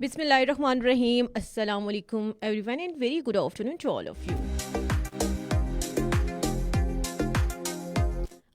Bismillahirrahmanirrahim. Assalamu alaikum everyone and very good afternoon to all of you.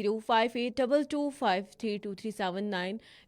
05822532379।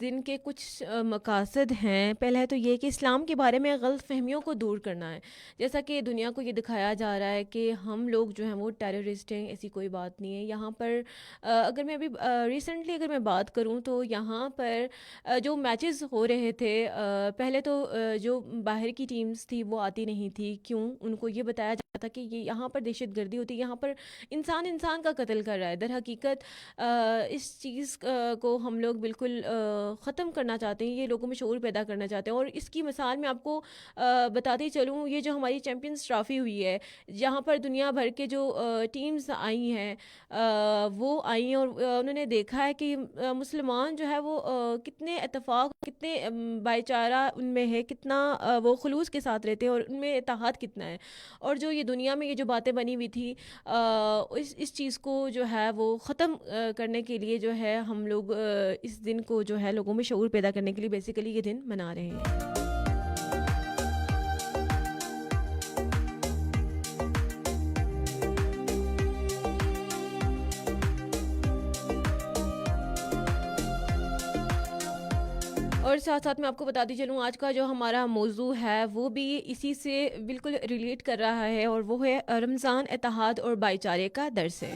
دن کے کچھ مقاصد ہیں. پہلا ہے تو یہ کہ اسلام کے بارے میں غلط فہمیوں کو دور کرنا ہے. جیسا کہ دنیا کو یہ دکھایا جا رہا ہے کہ ہم لوگ جو ہیں وہ ٹیررسٹ ہیں، ایسی کوئی بات نہیں ہے. یہاں پر اگر میں ابھی ریسنٹلی اگر میں بات کروں تو یہاں پر جو میچز ہو رہے تھے، پہلے تو جو باہر کی ٹیمز تھی وہ آتی نہیں تھی. کیوں؟ ان کو یہ بتایا جاتا تھا کہ یہ یہاں پر دہشت گردی ہوتی ہے، یہاں پر انسان انسان کا قتل کر رہا ہے. در حقیقت اس چیز کو ہم لوگ بالکل ختم کرنا چاہتے ہیں، یہ لوگوں میں شعور پیدا کرنا چاہتے ہیں. اور اس کی مثال میں آپ کو بتاتی چلوں، یہ جو ہماری چیمپئنز ٹرافی ہوئی ہے، جہاں پر دنیا بھر کے جو ٹیمز آئی ہیں وہ آئی ہیں، اور انہوں نے دیکھا ہے کہ مسلمان جو ہے وہ کتنے اتفاق، کتنے بھائی چارہ ان میں ہے، کتنا وہ خلوص کے ساتھ رہتے ہیں، اور ان میں اتحاد کتنا ہے. اور جو یہ دنیا میں یہ جو باتیں بنی ہوئی تھی، اس چیز کو جو ہے وہ ختم کرنے کے لیے جو ہے ہم لوگ اس دن کو جو ہے لوگوں میں شعور پیدا کرنے کے لیے بیسیکلی یہ دن منا رہے ہیں. اور ساتھ ساتھ میں آپ کو بتاتی چلوں، آج کا جو ہمارا موضوع ہے وہ بھی اسی سے بالکل ریلیٹ کر رہا ہے، اور وہ ہے رمضان، اتحاد اور بھائی چارے کا درس ہے.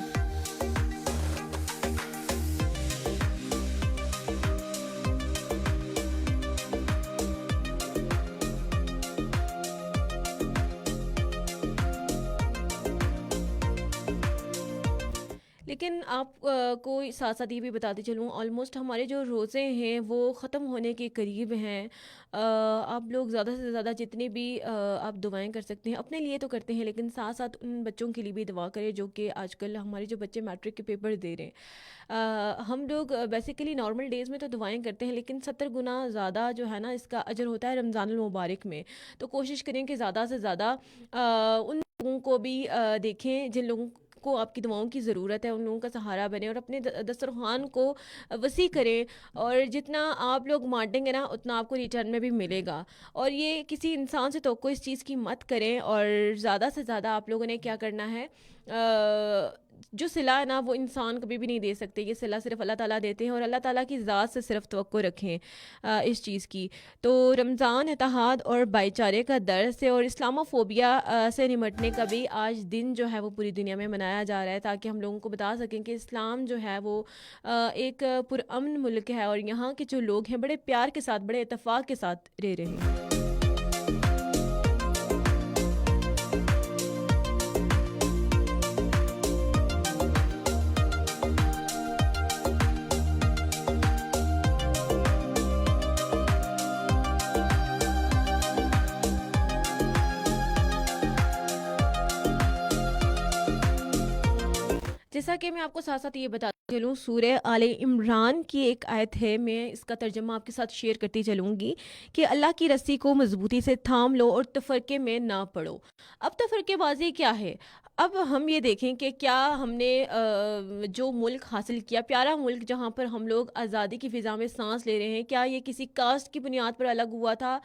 لیکن آپ کو ساتھ ساتھ یہ بھی بتاتے چلوں، آلموسٹ ہمارے جو روزے ہیں وہ ختم ہونے کے قریب ہیں. آپ لوگ زیادہ سے زیادہ جتنی بھی آپ دعائیں کر سکتے ہیں اپنے لیے تو کرتے ہیں، لیکن ساتھ ساتھ ان بچوں کے لیے بھی دعا کریں جو کہ آج کل ہمارے جو بچے میٹرک کے پیپر دے رہے ہیں. ہم لوگ بیسیکلی نارمل ڈیز میں تو دعائیں کرتے ہیں، لیکن 70 گنا زیادہ جو ہے نا اس کا اجر ہوتا ہے رمضان المبارک میں. تو کوشش کریں کہ زیادہ سے زیادہ ان لوگوں کو بھی دیکھیں جن لوگوں کو آپ کی دعاؤں کی ضرورت ہے، ان لوگوں کا سہارا بنیں، اور اپنے دسترخوان کو وسیع کریں. اور جتنا آپ لوگ بانٹیں گے نا اتنا آپ کو ریٹرن میں بھی ملے گا. اور یہ کسی انسان سے توقع اس چیز کی مت کریں، اور زیادہ سے زیادہ آپ لوگوں نے کیا کرنا ہے، جو صلہ ہے نا وہ انسان کبھی بھی نہیں دے سکتے، یہ صلہ صرف اللہ تعالیٰ دیتے ہیں، اور اللہ تعالیٰ کی ذات سے صرف توقع رکھیں اس چیز کی. تو رمضان اتحاد اور بھائی چارے کا درس ہے، اور اسلامو فوبیا سے نمٹنے کا بھی آج دن جو ہے وہ پوری دنیا میں منایا جا رہا ہے، تاکہ ہم لوگوں کو بتا سکیں کہ اسلام جو ہے وہ ایک پرامن ملک ہے، اور یہاں کے جو لوگ ہیں بڑے پیار کے ساتھ، بڑے اتفاق کے ساتھ رہ رہے ہیں. جیسا کہ میں آپ کو ساتھ ساتھ یہ بتاتی چلوں، سورہ آل عمران کی ایک آیت ہے، میں اس کا ترجمہ آپ کے ساتھ شیئر کرتی چلوں گی کہ اللہ کی رسی کو مضبوطی سے تھام لو اور تفرقے میں نہ پڑو. اب تفرقے بازی کیا ہے؟ اب ہم یہ دیکھیں کہ کیا ہم نے جو ملک حاصل کیا، پیارا ملک جہاں پر ہم لوگ آزادی کی فضا میں سانس لے رہے ہیں، کیا یہ کسی کاسٹ کی بنیاد پر الگ ہوا تھا،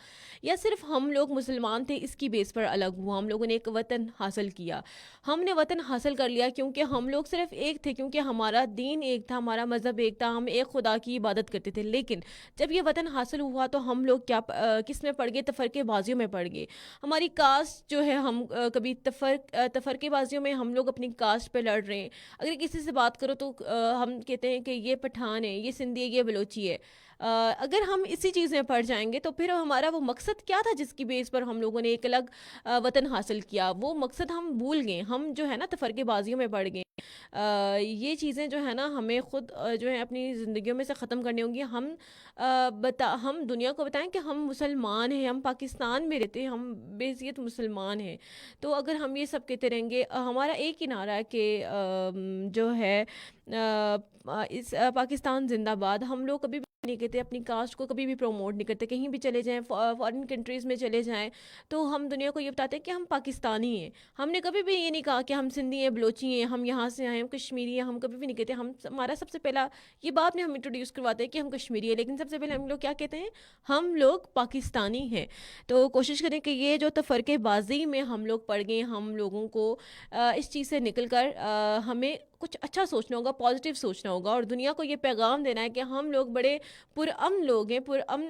یا صرف ہم لوگ مسلمان تھے اس کی بیس پر الگ ہوا؟ ہم لوگوں نے ایک وطن حاصل کیا. ہم نے وطن حاصل کر لیا کیونکہ ہم لوگ صرف ایک تھے، کیونکہ ہمارا دین ایک تھا، ہمارا مذہب ایک تھا، ہم ایک خدا کی عبادت کرتے تھے. لیکن جب یہ وطن حاصل ہوا تو ہم لوگ کیا کس میں پڑ گئے؟ تفرقے بازیوں میں پڑ گئے. ہماری کاسٹ جو ہے، ہم کبھی تفرقے بازیوں میں ہم لوگ اپنی کاسٹ پہ لڑ رہے ہیں. اگر کسی سے بات کرو تو ہم کہتے ہیں کہ یہ پٹھان ہے، یہ سندھی ہے، یہ بلوچی ہے. اگر ہم اسی چیز میں پڑ جائیں گے تو پھر ہمارا وہ مقصد کیا تھا جس کی بیس پر ہم لوگوں نے ایک الگ وطن حاصل کیا، وہ مقصد ہم بھول گئے. ہم جو ہے نا تفرقے بازیوں میں پڑ گئے. یہ چیزیں جو ہے نا ہمیں خود جو ہے اپنی زندگیوں میں سے ختم کرنی ہوں گی. ہم دنیا کو بتائیں کہ ہم مسلمان ہیں، ہم پاکستان میں رہتے ہیں، ہم بحیثیت مسلمان ہیں. تو اگر ہم یہ سب کہتے رہیں گے، ہمارا ایک ہی نعرہ ہے کہ جو ہے اس پاکستان زندہ باد. ہم لوگ کبھی بھی نہیں کہتے، اپنی کاسٹ کو کبھی بھی پروموٹ نہیں کرتے. کہیں بھی چلے جائیں، فارن کنٹریز میں چلے جائیں تو ہم دنیا کو یہ بتاتے ہیں کہ ہم پاکستانی ہیں. ہم نے کبھی بھی یہ نہیں کہا کہ ہم سندھی ہیں، بلوچی ہیں، ہم یہاں سے آئے، ہم کشمیری ہیں. ہم کبھی بھی نہیں کہتے. ہمارا سب سے پہلا یہ بات میں ہم انٹروڈیوس کرواتے ہیں کہ ہم کشمیری ہیں، لیکن سب سے پہلے ہم لوگ کیا کہتے ہیں؟ ہم لوگ پاکستانی ہیں. تو کوشش کریں کہ یہ جو تفرقے بازی میں ہم لوگ پڑ گئے، ہم لوگوں کو اس چیز سے نکل کر ہمیں کچھ اچھا سوچنا ہوگا، پازیٹیو سوچنا ہوگا، اور دنیا کو یہ پیغام دینا ہے کہ ہم لوگ بڑے پرامن لوگ ہیں، پرامن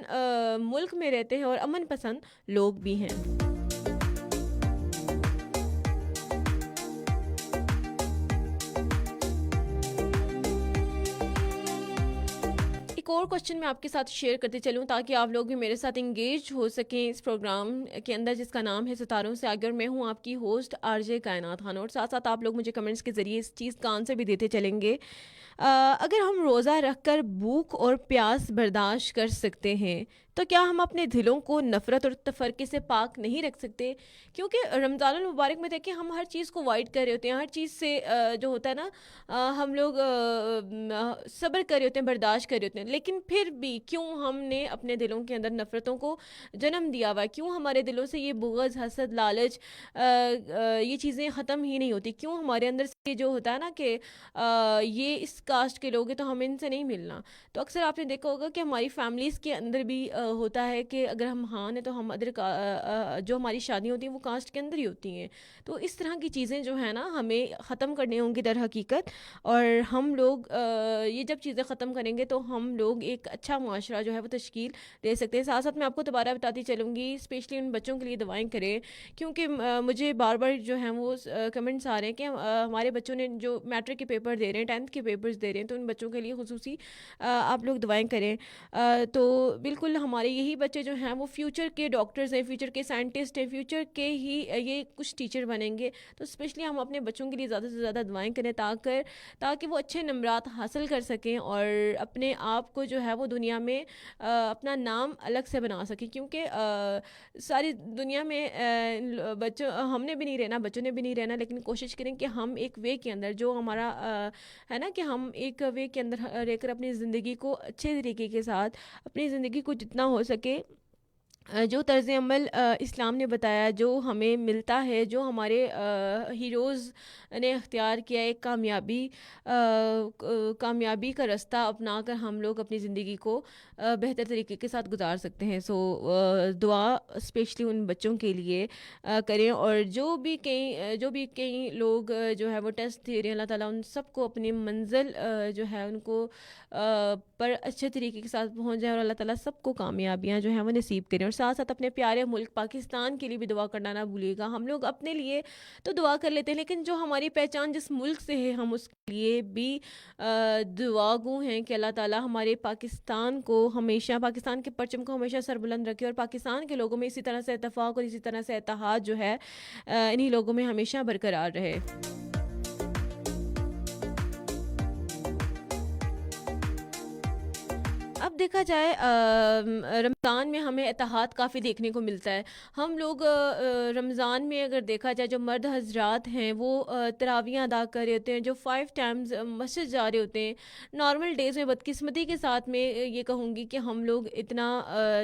ملک میں رہتے ہیں اور امن پسند لوگ بھی ہیں۔ ایک اور کوشچن میں آپ کے ساتھ شیئر کرتے چلوں تاکہ آپ لوگ بھی میرے ساتھ انگیج ہو سکیں اس پروگرام کے اندر، جس کا نام ہے ستاروں سے آگے، اور میں ہوں آپ کی ہوسٹ آر جے کائنات خان، اور ساتھ ساتھ آپ لوگ مجھے کمنٹس کے ذریعے اس چیز کا آنسر بھی دیتے چلیں گے۔ اگر ہم روزہ رکھ کر بھوک اور پیاس برداشت کر سکتے ہیں تو کیا ہم اپنے دلوں کو نفرت اور تفرقے سے پاک نہیں رکھ سکتے؟ کیونکہ رمضان المبارک میں دیکھیں ہم ہر چیز کو وائٹ کر رہے ہوتے ہیں، ہر چیز سے جو ہوتا ہے نا ہم لوگ صبر کر رہے ہوتے ہیں، برداشت کر رہے ہوتے ہیں، لیکن پھر بھی کیوں ہم نے اپنے دلوں کے اندر نفرتوں کو جنم دیا ہوا ہے؟ کیوں ہمارے دلوں سے یہ بغض، حسد، لالچ، یہ چیزیں ختم ہی نہیں ہوتی؟ کیوں ہمارے اندر سے جو ہوتا ہے نا کہ یہ اس کاسٹ کے لوگ ہیں تو ہمیں ان سے نہیں ملنا؟ تو اکثر آپ نے دیکھا ہوگا کہ ہماری فیملیز کے اندر بھی ہوتا ہے کہ اگر ہم ہاں ہیں تو ہم ادر جو ہماری شادیاں ہوتی ہیں وہ کاسٹ کے اندر ہی ہوتی ہیں۔ تو اس طرح کی چیزیں جو ہیں نا ہمیں ختم کرنی ہوں گی در حقیقت، اور ہم لوگ یہ جب چیزیں ختم کریں گے تو ہم لوگ ایک اچھا معاشرہ جو ہے وہ تشکیل دے سکتے ہیں۔ ساتھ ساتھ میں آپ کو دوبارہ بتاتی چلوں گی، اسپیشلی ان بچوں کے لیے دعائیں کریں، کیونکہ مجھے بار بار جو ہیں وہ کمنٹس آ رہے ہیں کہ ہمارے بچوں نے جو میٹرک کے پیپر دے رہے ہیں، 10th کے پیپرز دے رہے ہیں، تو ان بچوں کے لیے خصوصی آپ لوگ دعائیں کریں۔ تو بالکل ہمارے یہی بچے جو ہیں وہ فیوچر کے ڈاکٹرز ہیں، فیوچر کے سائنٹسٹ ہیں، فیوچر کے ہی یہ کچھ ٹیچر بنیں گے۔ تو اسپیشلی ہم اپنے بچوں کے لیے زیادہ سے زیادہ دعائیں کریں تاکہ وہ اچھے نمرات حاصل کر سکیں اور اپنے آپ کو جو ہے وہ دنیا میں اپنا نام الگ سے بنا سکیں، کیونکہ ساری دنیا میں بچوں ہم نے بھی نہیں رہنا، بچوں نے بھی نہیں رہنا، لیکن کوشش کریں کہ ہم ایک وے کے اندر جو ہمارا ہے نا کہ ہم ایک وے کے اندر رہ کر اپنی زندگی کو اچھے طریقے کے ساتھ اپنی زندگی کو جتنا ہو سکے جو طرز عمل اسلام نے بتایا، جو ہمیں ملتا ہے، جو ہمارے ہیروز نے اختیار کیا، ایک کامیابی کا رستہ اپنا کر ہم لوگ اپنی زندگی کو بہتر طریقے کے ساتھ گزار سکتے ہیں۔ سو دعا اسپیشلی ان بچوں کے لیے کریں، اور جو بھی کئی لوگ جو ہے وہ ٹیسٹ دے رہے ہیں، اللہ تعالیٰ ان سب کو اپنی منزل جو ہے ان کو پر اچھے طریقے کے ساتھ پہنچ جائے، اور اللہ تعالیٰ سب کو کامیابیاں جو ہیں وہ نصیب کریں۔ اور ساتھ ساتھ اپنے پیارے ملک پاکستان کے لیے بھی دعا کرنا نہ بھولیے گا۔ ہم لوگ اپنے لیے تو دعا کر لیتے ہیں، لیکن جو ہماری پہچان جس ملک سے ہے ہم اس کے لیے بھی دعا گو ہیں کہ اللہ تعالیٰ ہمارے پاکستان کے پرچم کو ہمیشہ سربلند رکھے، اور پاکستان کے لوگوں میں اسی طرح سے اتفاق اور اسی طرح سے اتحاد جو ہے انہی لوگوں میں ہمیشہ برقرار رہے۔ اب دیکھا جائے رمضان میں ہمیں اتحاد کافی دیکھنے کو ملتا ہے۔ ہم لوگ رمضان میں اگر دیکھا جائے جو مرد حضرات ہیں وہ تراویح ادا کر رہے ہوتے ہیں، جو 5 ٹائمز مسجد جا رہے ہوتے ہیں۔ نارمل ڈیز میں بدقسمتی کے ساتھ میں یہ کہوں گی کہ ہم لوگ اتنا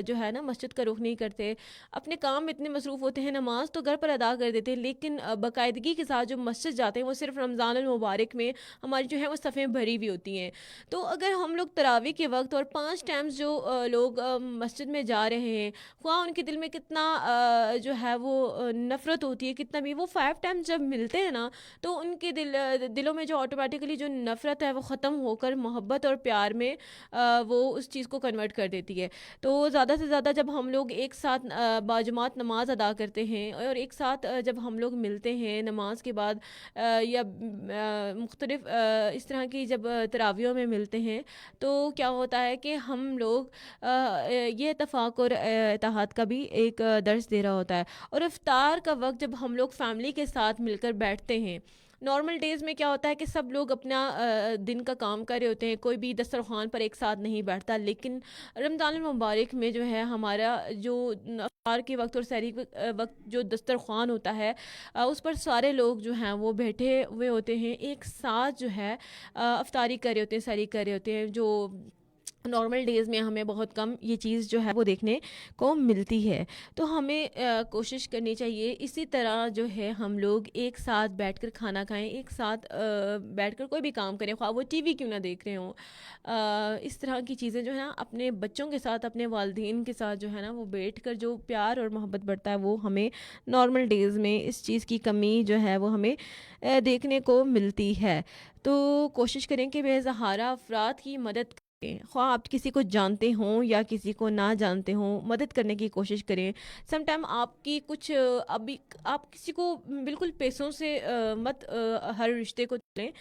جو ہے نا مسجد کا رخ نہیں کرتے، اپنے کام میں اتنے مصروف ہوتے ہیں، نماز تو گھر پر ادا کر دیتے ہیں، لیکن باقاعدگی کے ساتھ جو مسجد جاتے ہیں وہ صرف رمضان المبارک میں ہماری جو ہے وہ صفیں بھری ہوئی ہوتی ہیں۔ تو اگر ہم لوگ تراویح کے وقت اور 5 ٹائمز جو لوگ مسجد میں جا رہے ہیں، خواہ ان کے دل میں کتنا جو ہے وہ نفرت ہوتی ہے، کتنا بھی، وہ 5 ٹائمز جب ملتے ہیں نا تو ان کے دلوں میں جو آٹومیٹکلی جو نفرت ہے وہ ختم ہو کر محبت اور پیار میں وہ اس چیز کو کنورٹ کر دیتی ہے۔ تو زیادہ سے زیادہ جب ہم لوگ ایک ساتھ باجماعت نماز ادا کرتے ہیں اور ایک ساتھ جب ہم لوگ ملتے ہیں نماز کے بعد یا مختلف اس طرح کی جب تراویحوں میں ملتے ہیں، تو کیا ہوتا ہے کہ ہم لوگ یہ اتفاق اور اتحاد کا بھی ایک درس دے رہا ہوتا ہے۔ اور افطار کا وقت جب ہم لوگ فیملی کے ساتھ مل کر بیٹھتے ہیں، نارمل ڈیز میں کیا ہوتا ہے کہ سب لوگ اپنا دن کا کام کر رہے ہوتے ہیں، کوئی بھی دسترخوان پر ایک ساتھ نہیں بیٹھتا، لیکن رمضان المبارک میں جو ہے ہمارا جو افطار کے وقت اور سحری وقت جو دسترخوان ہوتا ہے اس پر سارے لوگ جو ہیں وہ بیٹھے ہوئے ہوتے ہیں، ایک ساتھ جو ہے افطاری کر رہے ہوتے ہیں، سحری کر رہے ہوتے ہیں۔ جو نارمل ڈیز میں ہمیں بہت کم یہ چیز جو ہے وہ دیکھنے کو ملتی ہے. تو ہمیں کوشش کرنی چاہیے اسی طرح جو ہے ہم لوگ ایک ساتھ بیٹھ کر کھانا کھائیں, ایک ساتھ بیٹھ کر کوئی بھی کام کریں, خواہ وہ ٹی وی کیوں نہ دیکھ رہے ہوں. اس طرح کی چیزیں جو ہے نا اپنے بچوں کے ساتھ, اپنے والدین کے ساتھ جو ہے نا وہ بیٹھ کر جو پیار اور محبت بڑھتا ہے وہ ہمیں نارمل ڈیز میں اس چیز کی کمی جو ہے وہ ہمیں دیکھنے کو ملتی ہے. تو کوشش کریں کہ بے سہارا افراد کی مدد کریں, خواہ آپ کسی کو جانتے ہوں یا کسی کو نہ جانتے ہوں, مدد کرنے کی کوشش کریں. سم ٹائم آپ کی کچھ ابھی آپ کسی کو بالکل پیسوں سے مت ہر رشتے کو چلیں.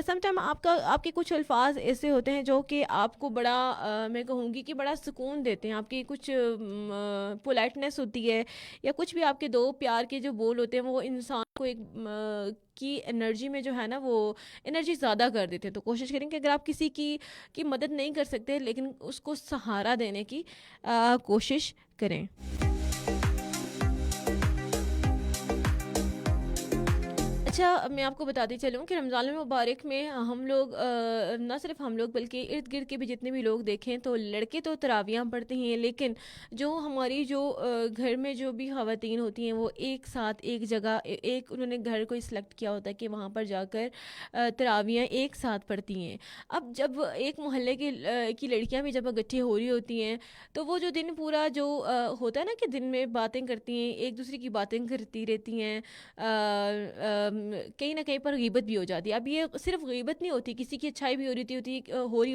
سم ٹائم آپ کے کچھ الفاظ ایسے ہوتے ہیں جو کہ آپ کو بڑا میں کہوں گی کہ بڑا سکون دیتے ہیں. آپ کی کچھ پولائٹنس ہوتی ہے یا کچھ بھی آپ کے دو پیار کے جو بول ہوتے ہیں وہ انسان کو ایک کی انرجی میں جو ہے نا وہ انرجی زیادہ کر دیتے ہیں. تو کوشش کریں کہ اگر آپ کسی کی مدد نہیں کر سکتے لیکن اس کو سہارا دینے کی کوشش کریں. اچھا, میں آپ کو بتاتی چلوں کہ رمضان المبارک میں ہم لوگ نہ صرف ہم لوگ بلکہ ارد گرد کے بھی جتنے بھی لوگ دیکھیں تو لڑکے تو تراویحاں پڑھتے ہیں, لیکن جو ہماری جو گھر میں جو بھی خواتین ہوتی ہیں وہ ایک ساتھ ایک جگہ ایک انہوں نے گھر کو سلیکٹ کیا ہوتا ہے کہ وہاں پر جا کر تراویحاں ایک ساتھ پڑھتی ہیں. اب جب ایک محلے کی لڑکیاں بھی جب اکٹھی ہو رہی ہوتی ہیں تو وہ جو دن پورا جو ہوتا ہے نا کہ دن میں باتیں کرتی ہیں, ایک دوسرے کی باتیں کرتی رہتی ہیں, کہیں نہ کہیں پر غیبت بھی ہو جاتی ہے. اب یہ صرف غیبت نہیں ہوتی, کسی کی اچھائی بھی ہو رہی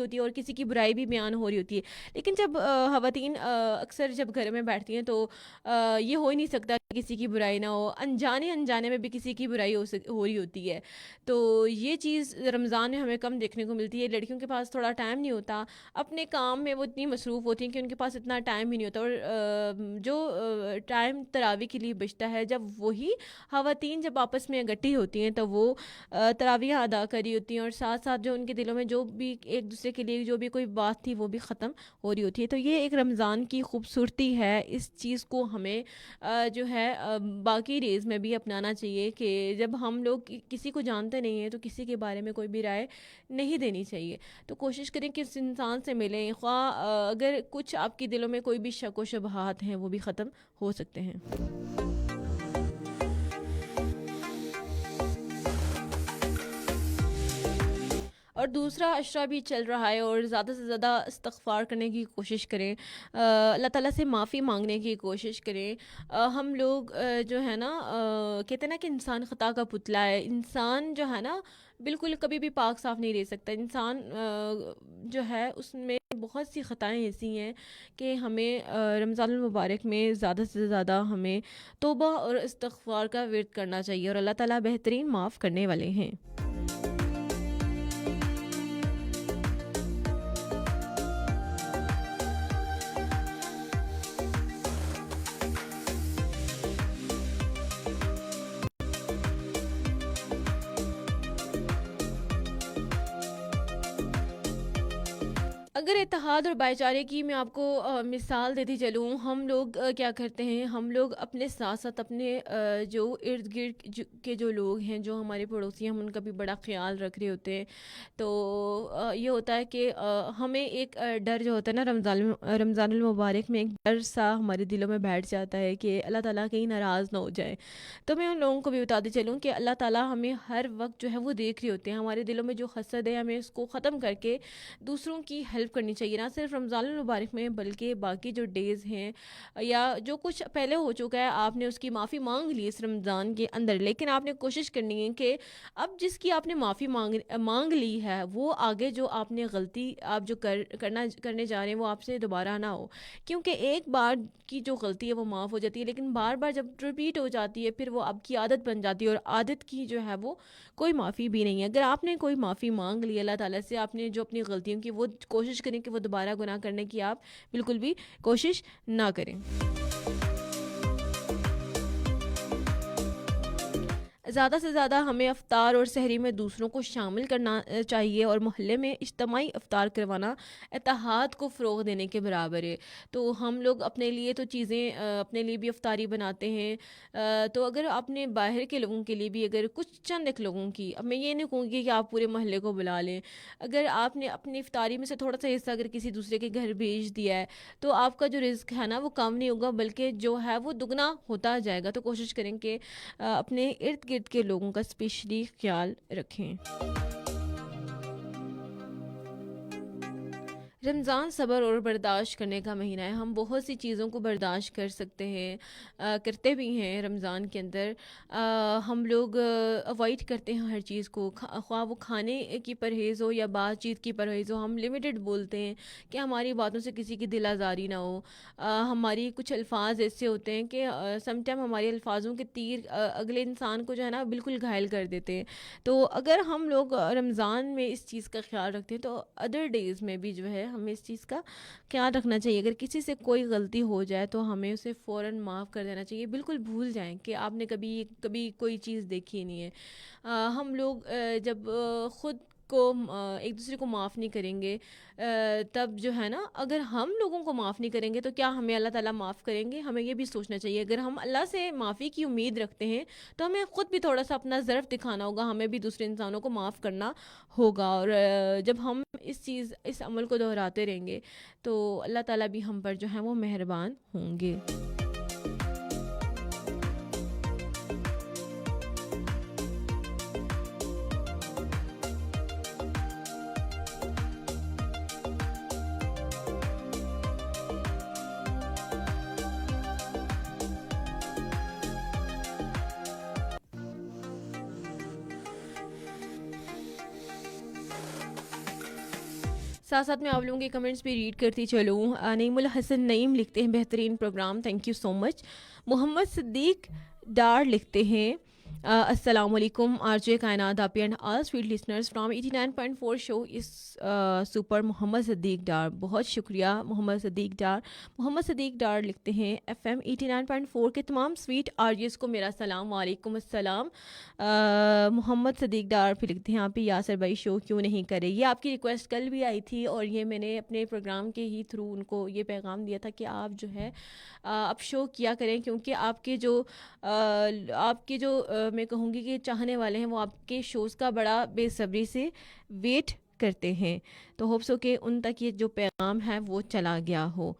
ہوتی ہے اور کسی کی برائی بھی بیان ہو رہی ہوتی ہے. لیکن جب خواتین اکثر جب گھر میں بیٹھتی ہیں تو یہ ہو ہی نہیں سکتا کہ کسی کی برائی نہ ہو, انجانے میں بھی کسی کی برائی ہو رہی ہوتی ہے. تو یہ چیز رمضان میں ہمیں کم دیکھنے کو ملتی ہے. لڑکیوں کے پاس تھوڑا ٹائم نہیں ہوتا, اپنے کام میں وہ اتنی مصروف ہوتی ہیں کہ ان کے پاس اتنا ٹائم ہی نہیں ہوتا. اور جو ٹائم تراویح کے لیے بچتا ہے, جب وہی خواتین جب آپس میں اکٹھی ہوتی ہیں تو وہ تراویح ادا کری ہوتی ہیں اور ساتھ ساتھ جو ان کے دلوں میں جو بھی ایک دوسرے کے لیے جو بھی کوئی بات تھی وہ بھی ختم ہو رہی ہوتی ہے. تو یہ ایک رمضان کی خوبصورتی ہے. اس چیز کو ہمیں جو ہے باقی ڈیز میں بھی اپنانا چاہیے کہ جب ہم لوگ کسی کو جانتے نہیں ہیں تو کسی کے بارے میں کوئی بھی رائے نہیں دینی چاہیے. تو کوشش کریں کہ اس انسان سے ملیں, خواہ اگر کچھ آپ کے دلوں میں کوئی بھی شک و شبہات ہیں وہ بھی ختم ہو سکتے ہیں. اور دوسرا عشرہ بھی چل رہا ہے اور زیادہ سے زیادہ استغفار کرنے کی کوشش کریں, اللہ تعالیٰ سے معافی مانگنے کی کوشش کریں. ہم لوگ جو ہے نا کہتے ہیں نا کہ انسان خطا کا پتلا ہے. انسان جو ہے نا بالکل کبھی بھی پاک صاف نہیں رہ سکتا. انسان جو ہے اس میں بہت سی خطائیں ایسی ہیں کہ ہمیں رمضان المبارک میں زیادہ سے زیادہ ہمیں توبہ اور استغفار کا ورد کرنا چاہیے, اور اللہ تعالیٰ بہترین معاف کرنے والے ہیں. اگر اتحاد اور بھائی چارے کی میں آپ کو مثال دیتی چلوں, ہم لوگ کیا کرتے ہیں, ہم لوگ اپنے ساتھ ساتھ اپنے جو ارد گرد کے جو لوگ ہیں جو ہمارے پڑوسی ہیں ہم ان کا بھی بڑا خیال رکھ رہے ہوتے ہیں. تو یہ ہوتا ہے کہ ہمیں ایک ڈر جو ہوتا ہے نا رمضان المبارک میں ایک ڈر سا ہمارے دلوں میں بیٹھ جاتا ہے کہ اللہ تعالیٰ کہیں ناراض نہ ہو جائے. تو میں ان لوگوں کو بھی بتاتی چلوں کہ اللہ تعالیٰ ہمیں ہر وقت جو ہے وہ دیکھ رہے ہوتے ہیں. ہمارے دلوں میں جو حسد ہے ہمیں اس کو ختم کر کے دوسروں کی ہیلپ کرنی چاہیے, نہ صرف رمضان المبارک میں بلکہ باقی جو ڈیز ہیں یا جو کچھ پہلے ہو چکا ہے آپ نے اس کی معافی مانگ لی اس رمضان کے اندر, لیکن آپ نے کوشش کرنی ہے کہ اب جس کی آپ نے معافی مانگ لی ہے وہ آگے جو آپ نے غلطی آپ جو کرنے جا رہے ہیں وہ آپ سے دوبارہ نہ ہو. کیونکہ ایک بار کی جو غلطی ہے وہ معاف ہو جاتی ہے, لیکن بار بار جب ریپیٹ ہو جاتی ہے پھر وہ آپ کی عادت بن جاتی ہے, اور عادت کی جو ہے وہ کوئی معافی بھی نہیں ہے. اگر آپ نے کوئی معافی مانگ لی اللہ تعالیٰ سے, آپ نے جو اپنی غلطیوں کی وہ کوشش کریں کہ وہ دوبارہ گناہ کرنے کی آپ بالکل بھی کوشش نہ کریں. زیادہ سے زیادہ ہمیں افطار اور سحری میں دوسروں کو شامل کرنا چاہیے، اور محلے میں اجتماعی افطار کروانا اتحاد کو فروغ دینے کے برابر ہے۔ تو ہم لوگ اپنے لیے تو چیزیں اپنے لیے بھی افطاری بناتے ہیں، تو اگر اپنے باہر کے لوگوں کے لیے بھی اگر کچھ چند ایک لوگوں کی، اب میں یہ نہیں کہوں گی کہ آپ پورے محلے کو بلا لیں، اگر آپ نے اپنی افطاری میں سے تھوڑا سا حصہ اگر کسی دوسرے کے گھر بھیج دیا ہے تو آپ کا جو رزق ہے نا وہ کم نہیں ہوگا، بلکہ جو ہے وہ دگنا ہوتا جائے گا۔ تو کوشش کریں کہ اپنے ارد گرد کے لوگوں کا اسپیشلی خیال رکھیں۔ رمضان صبر اور برداشت کرنے کا مہینہ ہے۔ ہم بہت سی چیزوں کو برداشت کر سکتے ہیں، کرتے بھی ہیں رمضان کے اندر۔ ہم لوگ اوائڈ کرتے ہیں ہر چیز کو، خواہ وہ کھانے کی پرہیز ہو یا بات چیت کی پرہیز ہو۔ ہم لمیٹڈ بولتے ہیں کہ ہماری باتوں سے کسی کی دل آزاری نہ ہو۔ ہماری کچھ الفاظ ایسے ہوتے ہیں کہ سم ٹائم ہمارے الفاظوں کے تیر اگلے انسان کو جو ہے نا بالکل گھائل کر دیتے ہیں۔ تو اگر ہم لوگ رمضان میں اس چیز کا خیال رکھتے ہیں تو ادر ڈیز میں بھی جو ہے ہمیں اس چیز کا خیال رکھنا چاہیے۔ اگر کسی سے کوئی غلطی ہو جائے تو ہمیں اسے فوراً معاف کر دینا چاہیے، بالکل بھول جائیں کہ آپ نے کبھی کوئی چیز دیکھی نہیں ہے۔ ہم لوگ جب خود کو ایک دوسرے کو معاف نہیں کریں گے تب جو ہے نا، اگر ہم لوگوں کو معاف نہیں کریں گے تو کیا ہمیں اللہ تعالیٰ معاف کریں گے؟ ہمیں یہ بھی سوچنا چاہیے۔ اگر ہم اللہ سے معافی کی امید رکھتے ہیں تو ہمیں خود بھی تھوڑا سا اپنا ظرف دکھانا ہوگا، ہمیں بھی دوسرے انسانوں کو معاف کرنا ہوگا۔ اور جب ہم اس عمل کو دہراتے رہیں گے تو اللہ تعالیٰ بھی ہم پر جو ہے وہ مہربان ہوں گے۔ ساتھ ساتھ میں آپ لوگوں کے کمنٹس بھی ریڈ کرتی چلوں۔ نعیم الحسن نعیم لکھتے ہیں بہترین programme, thank you so much. Muhammad Siddique Dar لکھتے ہیں السلام علیکم آر جے کائنات آپ and all sweet listeners from 89.4 show is super. Muhammad Siddique Dar, بہت شکریہ محمد صدیق ڈار۔ محمد صدیق ڈار لکھتے ہیں ایف ایم 89.4 کے تمام سویٹ آر جیز کو میرا سلام، وعلیکم السلام۔ محمد صدیق ڈار پھر لکھتے ہیں آپ ہی یاسر بھائی شو کیوں نہیں کرے؟ یہ آپ کی ریکویسٹ کل بھی آئی تھی اور یہ میں نے اپنے پروگرام کے ہی تھرو ان کو یہ پیغام دیا تھا کہ آپ جو ہے آپ شو کیا کریں، کیونکہ آپ کے جو میں کہوں گی کہ چاہنے والے ہیں وہ آپ کے شوز کا بڑا بے صبری سے ویٹ کرتے ہیں۔ تو ہوپ سو کہ ان تک یہ جو پیغام ہے وہ چلا گیا ہو۔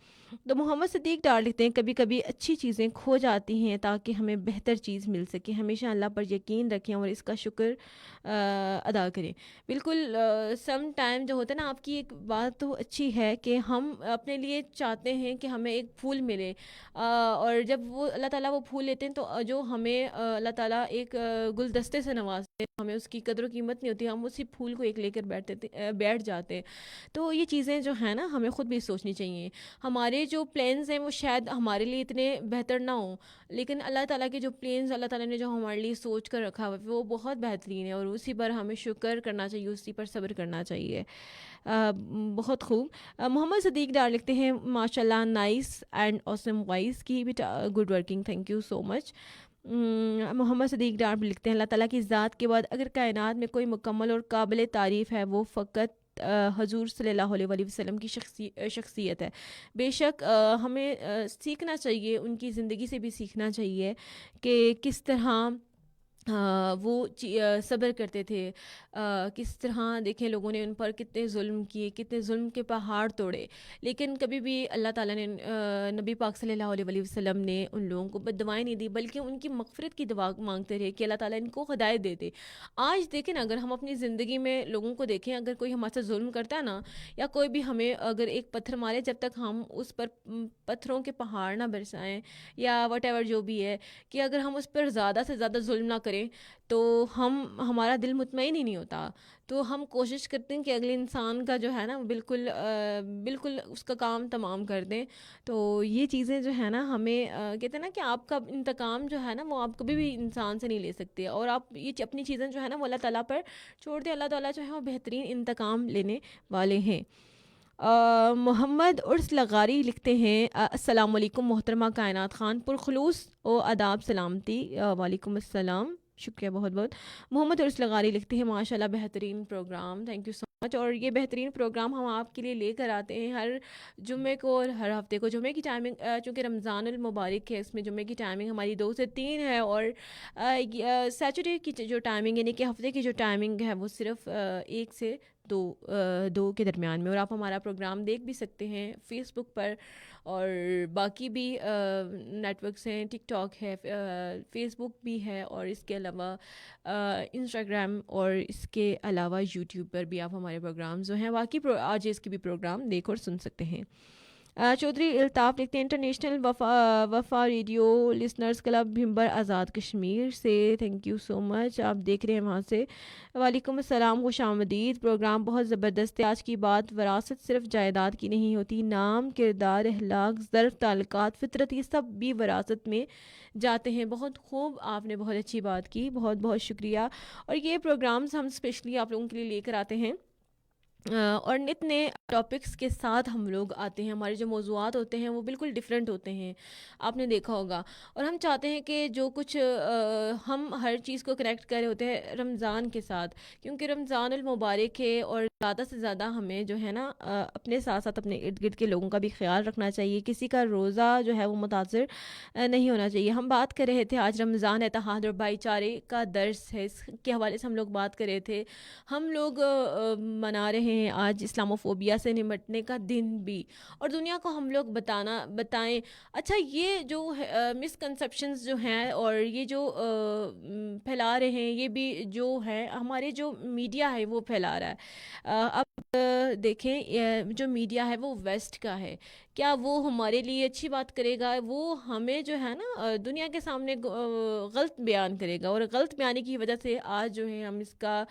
تو محمد صدیق ڈار لکھتے ہیں کبھی کبھی اچھی چیزیں کھو جاتی ہیں تاکہ ہمیں بہتر چیز مل سکے، ہمیشہ اللہ پر یقین رکھیں اور اس کا شکر ادا کریں۔ بالکل سم ٹائم جو ہوتا ہے نا، آپ کی ایک بات تو اچھی ہے کہ ہم اپنے لیے چاہتے ہیں کہ ہمیں ایک پھول ملے، اور جب وہ اللہ تعالیٰ وہ پھول لیتے ہیں تو جو ہمیں اللہ تعالیٰ ایک گلدستے سے نوازتے ہیں، ہمیں اس کی قدر و قیمت نہیں ہوتی، ہم اسی پھول کو ایک لے کر بیٹھ جاتے ہیں۔ تو یہ چیزیں جو ہیں نا ہمیں خود بھی سوچنی چاہیے۔ ہمارے جو پلانز ہیں وہ شاید ہمارے لیے اتنے بہتر نہ ہوں، لیکن اللہ تعالیٰ کے جو پلانز اللہ تعالیٰ نے جو ہمارے لیے سوچ کر رکھا ہوا ہے وہ بہت بہترین ہے، اور اسی پر ہمیں شکر کرنا چاہیے، اسی پر صبر کرنا چاہیے۔ بہت خوب۔ محمد صدیق ڈار لکھتے ہیں ماشاء اللہ نائس اینڈ آسم وائس کی بھی good working, thank you so much. Muhammad Siddique Dar بھی لکھتے ہیں اللہ تعالیٰ کی ذات کے بعد اگر کائنات میں کوئی مکمل اور قابل تعریف ہے وہ فقط حضور صلی اللہ علیہ وآلہ وسلم کی شخصیت ہے۔ بے شک ہمیں سیکھنا چاہیے، ان کی زندگی سے بھی سیکھنا چاہیے کہ کس طرح وہ صبر کرتے تھے، کس طرح دیکھیں لوگوں نے ان پر کتنے ظلم کیے، کتنے ظلم کے پہاڑ توڑے، لیکن کبھی بھی اللہ تعالیٰ نے نبی پاک صلی اللہ علیہ وآلہ وسلم نے ان لوگوں کو بد دعائیں نہیں دی، بلکہ ان کی مغفرت کی دعا مانگتے رہے کہ اللہ تعالیٰ ان کو ہدایت دے دے۔ آج دیکھیں نا، اگر ہم اپنی زندگی میں لوگوں کو دیکھیں، اگر کوئی ہمارے ساتھ ظلم کرتا ہے نا، یا کوئی بھی ہمیں اگر ایک پتھر مارے، جب تک ہم اس پر پتھروں کے پہاڑ نہ برسائیں یا وٹ ایور جو بھی ہے، کہ اگر ہم اس پر زیادہ سے زیادہ ظلم نہ کریں تو ہمارا دل مطمئن ہی نہیں ہوتا۔ تو ہم کوشش کرتے ہیں کہ اگلے انسان کا جو ہے نا بالکل اس کا کام تمام کر دیں۔ تو یہ چیزیں جو ہے نا ہمیں کہتے ہیں نا کہ آپ کا انتقام جو ہے نا وہ آپ کبھی بھی انسان سے نہیں لے سکتے، اور آپ یہ اپنی چیزیں جو ہے نا وہ اللہ تعالیٰ پر چھوڑ دیں۔ اللہ تعالیٰ جو ہے وہ بہترین انتقام لینے والے ہیں۔ محمد عرس لغاری لکھتے ہیں السلام علیکم محترمہ کائنات خان، پرخلوص و آداب سلامتی۔ وعلیکم السلام شکریہ بہت بہت. محمد عرس لغاری لکھتے ہیں ماشاء اللہ بہترین پروگرام, تھینک یو سو مچ. اور یہ بہترین پروگرام ہم آپ کے لیے لے کر آتے ہیں ہر جمعے کو اور ہر ہفتے کو. جمعے کی ٹائمنگ چونکہ رمضان المبارک ہے, اس میں جمعے کی ٹائمنگ ہماری 2 سے 3 ہے, اور سیٹرڈے کی جو ٹائمنگ یعنی کہ ہفتے کی جو ٹائمنگ ہے وہ صرف 1 سے 2 کے درمیان میں. اور آپ ہمارا پروگرام دیکھ بھی سکتے ہیں فیس بک پر, اور باقی بھی نیٹ ورکس ہیں, ٹک ٹاک ہے, فیس بک بھی ہے, اور اس کے علاوہ انسٹاگرام, اور اس کے علاوہ یوٹیوب پر بھی آپ ہمارے پروگرام جو ہیں باقی آج اس کے بھی پروگرام دیکھ اور سن سکتے ہیں. چودھری الطاف لکھتے ہیں انٹرنیشنل وفا radio listeners club Bhimber Azad Kashmir سے, تھینک یو سو مچ. آپ دیکھ رہے ہیں وہاں سے. وعلیکم السلام, خوش آمدید. پروگرام بہت زبردست ہے. آج کی بات وراثت صرف جائیداد کی نہیں ہوتی, نام, کردار, اخلاق, ظرف, تعلقات, فطرت, یہ سب بھی وراثت میں جاتے ہیں. بہت خوب, آپ نے بہت اچھی بات کی, بہت بہت شکریہ. اور یہ پروگرامز ہم اسپیشلی آپ لوگوں کے لیے لے کر آتے ہیں, اور نت نئے ٹاپکس کے ساتھ ہم لوگ آتے ہیں. ہمارے جو موضوعات ہوتے ہیں وہ بالکل ڈفرینٹ ہوتے ہیں, آپ نے دیکھا ہوگا. اور ہم چاہتے ہیں کہ جو کچھ ہم ہر چیز کو کنیکٹ کر رہے ہوتے ہیں رمضان کے ساتھ, کیونکہ رمضان المبارک ہے, اور زیادہ سے زیادہ ہمیں جو ہے نا اپنے ساتھ ساتھ اپنے ارد گرد کے لوگوں کا بھی خیال رکھنا چاہیے. کسی کا روزہ جو ہے وہ متاثر نہیں ہونا چاہیے. ہم بات کر رہے تھے آج رمضان اتحاد اور بھائی چارے کا درس ہے, اس کے حوالے سے ہم لوگ بات کر رہے تھے. ہم لوگ منا رہے ہیں آج اسلاموفوبیا سے نمٹنے کا دن بھی, اور دنیا کو ہم لوگ بتائیں اچھا یہ جو مسکنسیپشنز جو ہیں اور یہ جو پھیلا رہے ہیں, یہ بھی جو ہے ہمارے جو میڈیا ہے وہ پھیلا رہا ہے. اب دیکھیں جو میڈیا ہے وہ ویسٹ کا ہے, کیا وہ ہمارے لیے اچھی بات کرے گا؟ وہ ہمیں جو ہے نا دنیا کے سامنے غلط بیان کرے گا, اور غلط بیانی کی وجہ سے آج جو ہے ہم اس کا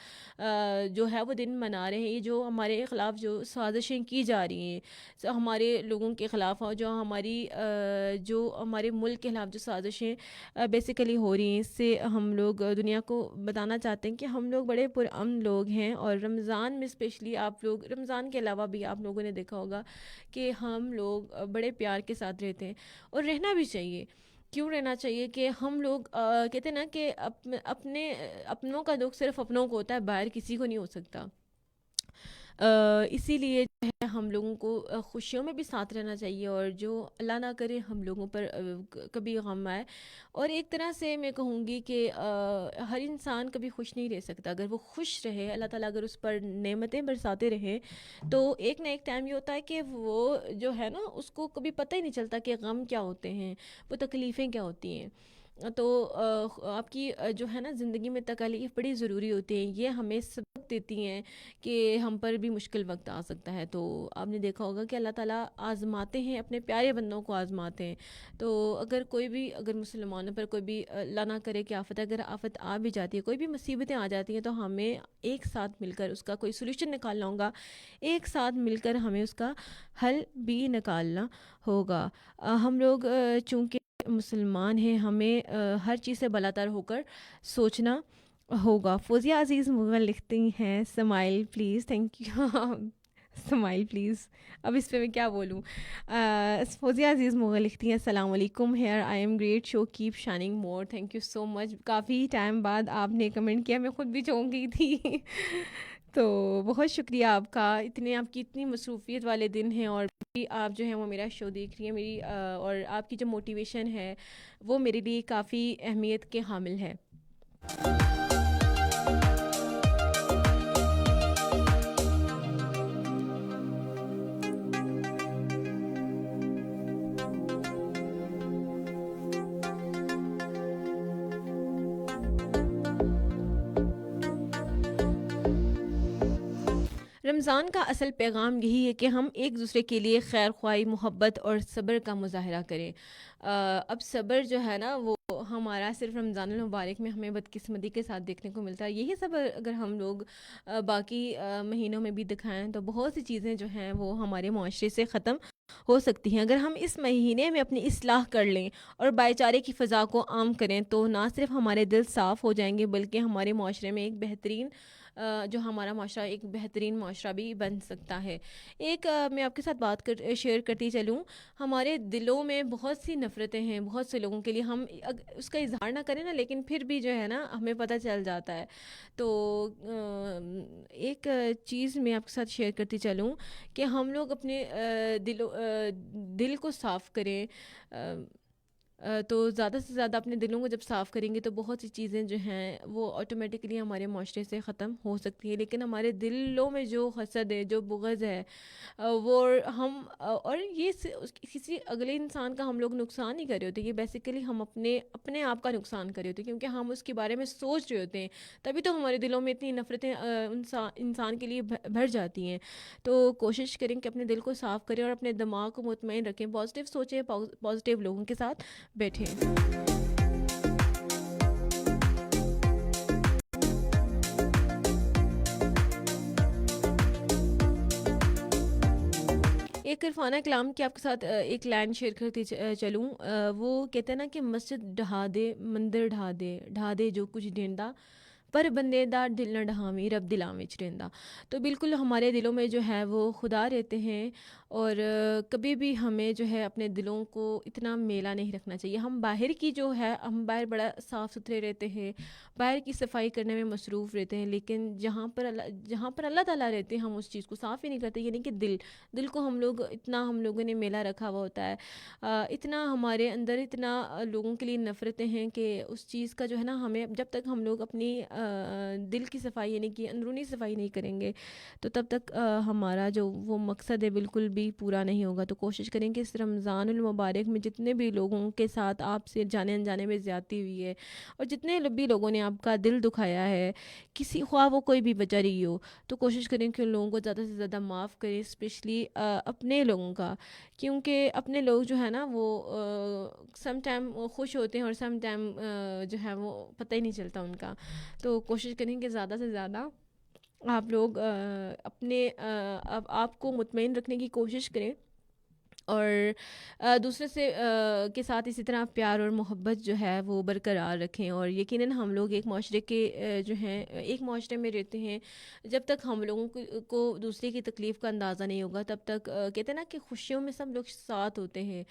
جو ہے وہ دن منا رہے ہیں. یہ جو ہمارے خلاف جو سازشیں کی جا رہی ہیں ہمارے لوگوں کے خلاف, جو ہمارے ملک کے خلاف جو سازشیں بیسیکلی ہو رہی ہیں, اس سے ہم لوگ دنیا کو بتانا چاہتے ہیں کہ ہم لوگ بڑے پرامن لوگ ہیں. اور رمضان میں اسپیشلی آپ لوگ, رمضان کے علاوہ بھی آپ لوگوں نے دیکھا ہوگا کہ ہم لوگ بڑے پیار کے ساتھ رہتے ہیں, اور رہنا بھی چاہیے. کیوں رہنا چاہیے کہ ہم لوگ کہتے ہیں نا کہ اپنوں کا دکھ صرف اپنوں کو ہوتا ہے, باہر کسی کو نہیں ہو سکتا. اسی لیے جو ہے ہم لوگوں کو خوشیوں میں بھی ساتھ رہنا چاہیے, اور جو اللہ نہ کرے ہم لوگوں پر کبھی غم آئے. اور ایک طرح سے میں کہوں گی کہ ہر انسان کبھی خوش نہیں رہ سکتا. اگر وہ خوش رہے, اللہ تعالیٰ اگر اس پر نعمتیں برساتے رہے, تو ایک نہ ایک ٹائم یہ ہوتا ہے کہ وہ جو ہے نا اس کو کبھی پتہ ہی نہیں چلتا کہ غم کیا ہوتے ہیں, وہ تکلیفیں کیا ہوتی ہیں. تو آپ کی جو ہے نا زندگی میں تکالیف بڑی ضروری ہوتی ہیں, یہ ہمیں سبق دیتی ہیں کہ ہم پر بھی مشکل وقت آ سکتا ہے. تو آپ نے دیکھا ہوگا کہ اللہ تعالیٰ آزماتے ہیں, اپنے پیارے بندوں کو آزماتے ہیں. تو اگر مسلمانوں پر کوئی بھی اللہ نہ کرے کہ اگر آفت آ بھی جاتی ہے, کوئی بھی مصیبتیں آ جاتی ہیں, تو ہمیں ایک ساتھ مل کر اس کا کوئی سولوشن نکالنا ہوگا, ایک ساتھ مل کر ہمیں اس کا حل بھی نکالنا ہوگا. ہم لوگ چونکہ مسلمان ہیں, ہمیں ہر چیز سے بالاتر ہو کر سوچنا ہوگا. فوزیہ عزیز مغل لکھتی ہیں smile please, thank you. Smile please, اب اس پہ میں کیا بولوں. فوزیہ عزیز مغل لکھتی ہیں السلام علیکم, here I am great, show keep shining more. Thank you so much. کافی ٹائم بعد آپ نے کمنٹ کیا, میں خود بھی چونک گئی تھی. تو بہت شکریہ آپ کا, آپ کی اتنی مصروفیت والے دن ہیں, اور آپ جو ہیں وہ میرا شو دیکھ رہی ہیں میری, اور آپ کی جو موٹیویشن ہے وہ میرے لیے کافی اہمیت کے حامل ہے. رمضان کا اصل پیغام یہی ہے کہ ہم ایک دوسرے کے لیے خیر خواہی, محبت اور صبر کا مظاہرہ کریں. اب صبر جو ہے نا وہ ہمارا صرف رمضان المبارک میں ہمیں بدقسمتی کے ساتھ دیکھنے کو ملتا ہے. یہی صبر اگر ہم لوگ باقی مہینوں میں بھی دکھائیں تو بہت سی چیزیں جو ہیں وہ ہمارے معاشرے سے ختم ہو سکتی ہیں. اگر ہم اس مہینے میں اپنی اصلاح کر لیں اور بھائی چارے کی فضا کو عام کریں, تو نہ صرف ہمارے دل صاف ہو جائیں گے, بلکہ ہمارے معاشرے میں ایک بہترین جو ہمارا معاشرہ ایک بہترین معاشرہ بھی بن سکتا ہے. ایک میں آپ کے ساتھ بات شیئر کرتی چلوں. ہمارے دلوں میں بہت سی نفرتیں ہیں بہت سے لوگوں کے لیے. ہم اس کا اظہار نہ کریں نا, لیکن پھر بھی جو ہے نا ہمیں پتہ چل جاتا ہے. تو ایک چیز میں آپ کے ساتھ شیئر کرتی چلوں کہ ہم لوگ اپنے دل کو صاف کریں. تو زیادہ سے زیادہ اپنے دلوں کو جب صاف کریں گے تو بہت سی چیزیں جو ہیں وہ آٹومیٹکلی ہمارے معاشرے سے ختم ہو سکتی ہیں. لیکن ہمارے دلوں میں جو حسد ہے, جو بغض ہے, وہ ہم اور یہ کسی اگلے انسان کا ہم لوگ نقصان نہیں کر رہے ہوتے, یہ بیسیکلی ہم اپنے آپ کا نقصان کر رہے ہوتے ہیں, کیونکہ ہم اس کے بارے میں سوچ رہے ہوتے ہیں. تبھی تو ہمارے دلوں میں اتنی نفرتیں انسان کے لیے بھر جاتی ہیں. تو کوشش کریں کہ اپنے دل کو صاف کریں اور اپنے دماغ کو مطمئن رکھیں, پازیٹیو سوچیں, پازیٹیو لوگوں کے ساتھ بیٹھیں. ایک عرفانہ کلام کی آپ کے ساتھ ایک لائن شیئر کرتی چلوں. وہ کہتے ہیں نا کہ مسجد ڈھا دے مندر ڈھا دے جو کچھ ڈیندا, پر بندے دا دل نہ ڈھاویں رب دلاں وچ رہندا. تو بالکل ہمارے دلوں میں جو ہے وہ خدا رہتے ہیں, اور کبھی بھی ہمیں جو ہے اپنے دلوں کو اتنا میلا نہیں رکھنا چاہیے. ہم باہر کی جو ہے ہم باہر بڑا صاف ستھرے رہتے ہیں, باہر کی صفائی کرنے میں مصروف رہتے ہیں, لیکن جہاں پر اللہ تعالیٰ رہتے ہیں ہم اس چیز کو صاف ہی نہیں کرتے. یعنی کہ دل کو ہم لوگوں نے میلا رکھا ہوا ہوتا ہے. اتنا ہمارے اندر اتنا لوگوں کے لیے نفرتیں ہیں کہ اس چیز کا جو ہے نا ہمیں جب تک ہم لوگ اپنی دل کی صفائی یعنی کہ اندرونی صفائی نہیں کریں گے تو تب تک ہمارا جو وہ مقصد ہے بالکل بھی پورا نہیں ہوگا. تو کوشش کریں کہ اس رمضان المبارک میں جتنے بھی لوگوں کے ساتھ آپ سے جانے انجانے میں زیادتی ہوئی ہے, اور جتنے بھی لوگوں نے آپ کا دل دکھایا ہے, کسی خواہ وہ کوئی بھی بیچاری ہو, تو کوشش کریں کہ ان لوگوں کو زیادہ سے زیادہ معاف کریں, اسپیشلی اپنے لوگوں کا. کیونکہ اپنے لوگ جو ہے نا وہ سم ٹائم خوش ہوتے ہیں اور سم ٹائم جو ہے وہ پتہ ہی نہیں چلتا ان کا. تو کوشش کریں کہ زیادہ سے زیادہ آپ لوگ اپنے آپ کو مطمئن رکھنے کی کوشش کریں, اور دوسرے سے کے ساتھ اسی طرح پیار اور محبت جو ہے وہ برقرار رکھیں. اور یقیناً ہم لوگ ایک معاشرے کے جو ہیں ایک معاشرے میں رہتے ہیں. جب تک ہم لوگوں کو دوسرے کی تکلیف کا اندازہ نہیں ہوگا تب تک کہتے ہیں نا کہ خوشیوں میں سب لوگ ساتھ ہوتے ہیں,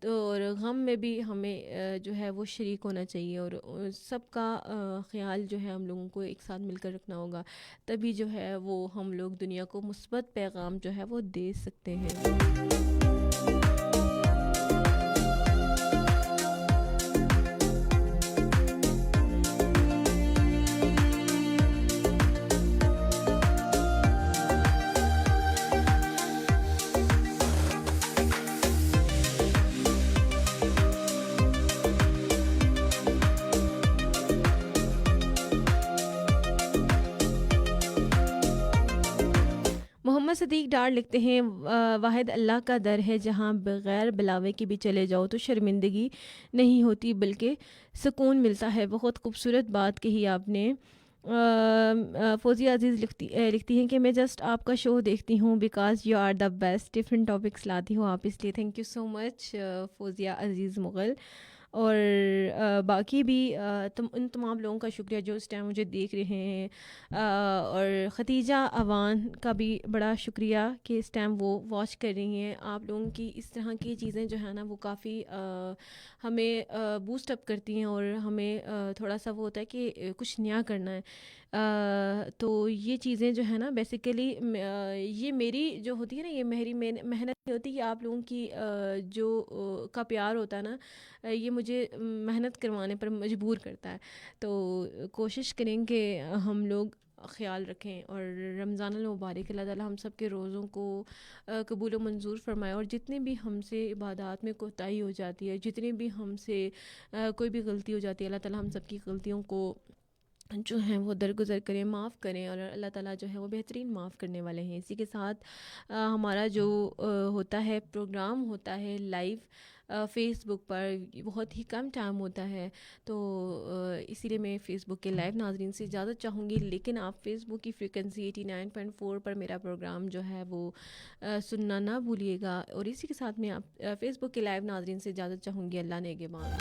تو اور غم میں بھی ہمیں جو ہے وہ شریک ہونا چاہیے, اور سب کا خیال جو ہے ہم لوگوں کو ایک ساتھ مل کر رکھنا ہوگا. تبھی جو ہے وہ ہم لوگ دنیا کو مثبت پیغام جو ہے وہ دے سکتے ہیں. محمد صدیق ڈار لکھتے ہیں, واحد اللہ کا در ہے جہاں بغیر بلاوے کے بھی چلے جاؤ تو شرمندگی نہیں ہوتی بلکہ سکون ملتا ہے. بہت خوبصورت بات کہی آپ نے. فوزیہ عزیز لکھتی ہیں کہ میں جسٹ آپ کا شو دیکھتی ہوں because you are the best, different topics لاتی ہوں آپ, اس لیے thank you so much Fauzia Aziz Mughal. اور باقی بھی ان تمام لوگوں کا شکریہ جو اس ٹائم مجھے دیکھ رہے ہیں, اور ختیجہ اوان کا بھی بڑا شکریہ کہ اس ٹائم وہ واچ کر رہی ہیں. آپ لوگوں کی اس طرح کی چیزیں جو ہے نا وہ کافی ہمیں بوسٹ اپ کرتی ہیں, اور ہمیں تھوڑا سا وہ ہوتا ہے کہ کچھ نیا کرنا ہے. تو یہ چیزیں جو ہے نا بیسیکلی یہ میری جو ہوتی ہے نا یہ میری محنت نہیں ہوتی, یہ آپ لوگوں کی جو کا پیار ہوتا ہے نا یہ مجھے محنت کروانے پر مجبور کرتا ہے. تو کوشش کریں کہ ہم لوگ خیال رکھیں, اور رمضان المبارک اللہ تعالیٰ ہم سب کے روزوں کو قبول و منظور فرمائے, اور جتنے بھی ہم سے عبادات میں کوتاہی ہو جاتی ہے, جتنی بھی ہم سے کوئی بھی غلطی ہو جاتی ہے, اللہ تعالیٰ ہم سب کی غلطیوں کو جو ہیں وہ درگزر کریں, معاف کریں, اور اللہ تعالیٰ جو ہے وہ بہترین معاف کرنے والے ہیں. اسی کے ساتھ ہمارا جو ہوتا ہے پروگرام ہوتا ہے لائیو فیس بک پر, بہت ہی کم ٹائم ہوتا ہے, تو اسی لیے میں فیس بک کے لائیو ناظرین سے اجازت چاہوں گی, لیکن آپ فیس بک کی فریکوینسی 89.4 پر میرا پروگرام جو ہے وہ سننا نہ بھولیے گا. اور اسی کے ساتھ میں آپ فیس بک کے لائیو ناظرین سے اجازت چاہوں گی. اللہ نگہبان.